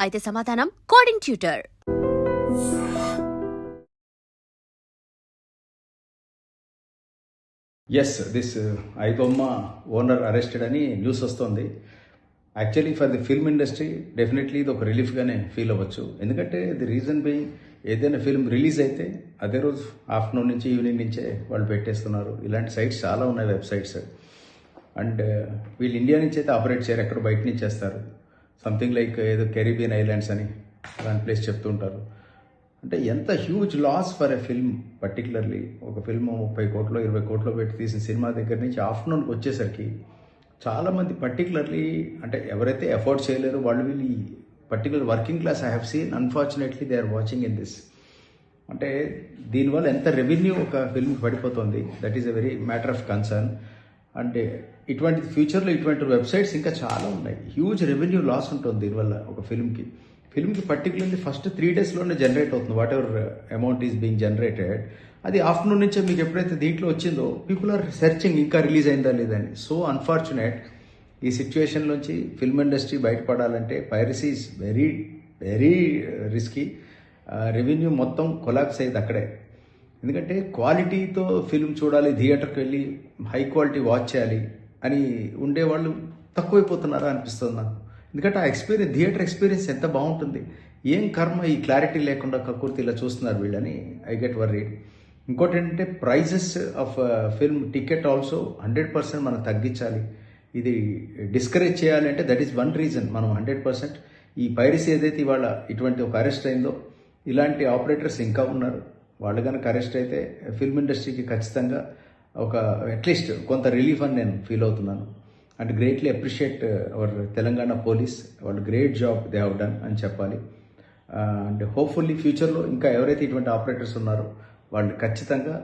అయితే సమాధానం coding tutor. Yes this iBomma owner arrested అని న్యూస్ వస్తుంది. Actually for the film industry definitely ఇది ఒక రిలీఫ్గానే ఫీల్ అవ్వచ్చు. ఎందుకంటే ది రీజన్ బీయింగ్ ఏదైనా ఫిల్మ్ రిలీజ్ అయితే అదే రోజు ఆఫ్టర్నూన్ నుంచి ఈవినింగ్ నుంచే వాళ్ళు పెట్టేస్తున్నారు. ఇలాంటి సైట్స్ చాలా ఉన్నాయి, వెబ్సైట్స్. అండ్ వీళ్ళు ఇండియా నుంచి అయితే ఆపరేట్ చేయరు, ఎక్కడ బయట నుంచి చేస్తారు. సంథింగ్ లైక్ ఏదో కెరీబియన్ ఐలాండ్స్ అని దాని ప్లేస్ చెప్తుంటారు. అంటే ఎంత huge loss for a film. Particularly ఒక ఫిల్మ్ 30 కోట్లు 20 కోట్లు పెట్టి తీసిన సినిమా దగ్గర నుంచి ఆఫ్టర్నూన్కి వచ్చేసరికి చాలామంది పర్టికులర్లీ అంటే ఎవరైతే ఎఫోర్డ్ చేయలేరు వాళ్ళు వీళ్ళు ఈ particular working class I have seen unfortunately they are watching in this. అంటే దీనివల్ల ఎంత రెవెన్యూ ఒక ఫిల్మ్కి పడిపోతుంది, that is a very matter of concern. అంటే ఇటువంటి ఫ్యూచర్లో ఇటువంటి వెబ్సైట్స్ ఇంకా చాలా ఉన్నాయి. హ్యూజ్ రెవెన్యూ లాస్ ఉంటుంది దీనివల్ల ఒక ఫిల్మ్కి పర్టికులర్లీ ఫస్ట్ 3 డేస్లోనే జనరేట్ అవుతుంది. What ever amount is being generated అది ఆఫ్టర్నూన్ నుంచే మీకు ఎప్పుడైతే దీంట్లో వచ్చిందో పీపుల్ ఆర్ సెర్చింగ్ ఇంకా రిలీజ్ అయిందా లేదని. సో అన్ఫార్చునేట్ ఈ సిచ్యువేషన్ నుంచి ఫిల్మ్ ఇండస్ట్రీ బయటపడాలంటే piracy is very very risky. Revenue మొత్తం కొలాప్స్ అయ్యేది అక్కడే. ఎందుకంటే క్వాలిటీతో ఫిల్మ్ చూడాలి, థియేటర్కి వెళ్ళి హై క్వాలిటీ వాచ్ చేయాలి అని ఉండేవాళ్ళు తక్కువైపోతున్నారా అనిపిస్తుంది నాకు. ఎందుకంటే ఆ ఎక్స్పీరియన్స్, థియేటర్ ఎక్స్పీరియన్స్ ఎంత బాగుంటుంది. ఏం కర్మ ఈ క్లారిటీ లేకుండా కక్కుర్తి ఇలా చూస్తున్నారు వీళ్ళని ఐ గెట్ వర్రీడ్. ఇంకోటి ఏంటంటే prices of film ticket also 100% మనం తగ్గించాలి. ఇది డిస్కరేజ్ చేయాలి అంటే దట్ ఈస్ వన్ రీజన్. మనం 100% ఈ పైరసీ ఏదైతే ఇవాళ ఇటువంటి ఒక అరెస్ట్ అయిందో ఇలాంటి ఆపరేటర్స్ ఇంకా ఉన్నారు. వాళ్ళు కనుక అరెస్ట్ అయితే ఫిల్మ్ ఇండస్ట్రీకి ఖచ్చితంగా ఒక అట్లీస్ట్ కొంత రిలీఫ్ అని నేను ఫీల్ అవుతున్నాను. And greatly appreciate our Telangana police, వాళ్ళు great job they have done అని చెప్పాలి. అండ్ హోప్ఫుల్లీ ఫ్యూచర్లో ఇంకా ఎవరైతే ఇటువంటి ఆపరేటర్స్ ఉన్నారో వాళ్ళు ఖచ్చితంగా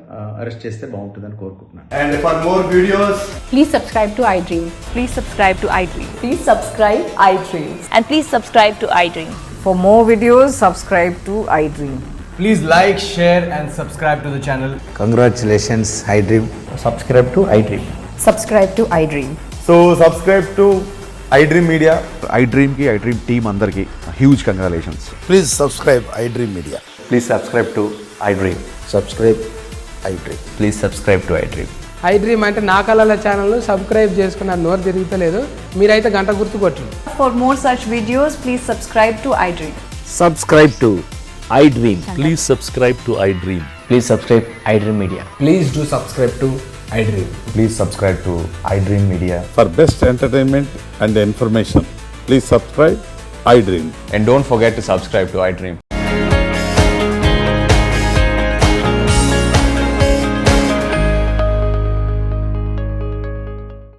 అరెస్ట్ చేస్తే బాగుంటుందని కోరుకుంటున్నాను. And for more videos, please subscribe to iDream. Please subscribe to iDream. Please subscribe iDream. And please subscribe to iDream. For more videos, subscribe to iDream. please like, share and subscribe to the channel. Congratulations, iDream. Subscribe to iDream. Subscribe to iDream. So subscribe to iDream Media. iDream ki iDream team andarki huge congratulations. Please subscribe iDream Media. Please subscribe to iDream. Subscribe iDream. Please subscribe to iDream. iDream అంటే నా కళల ఛానల్ను subscribe చేసుకున్నారు, నోరు తిరుగుతలేదు. మీరైతే గంట గుర్తు కొట్టండి. For more such videos, please subscribe to iDream. Subscribe to iDream. Please subscribe to iDream. Please subscribe iDream Media. Please do subscribe to iDream. Please subscribe to iDream Media. For best entertainment and information, please subscribe iDream. And don't forget to subscribe to iDream.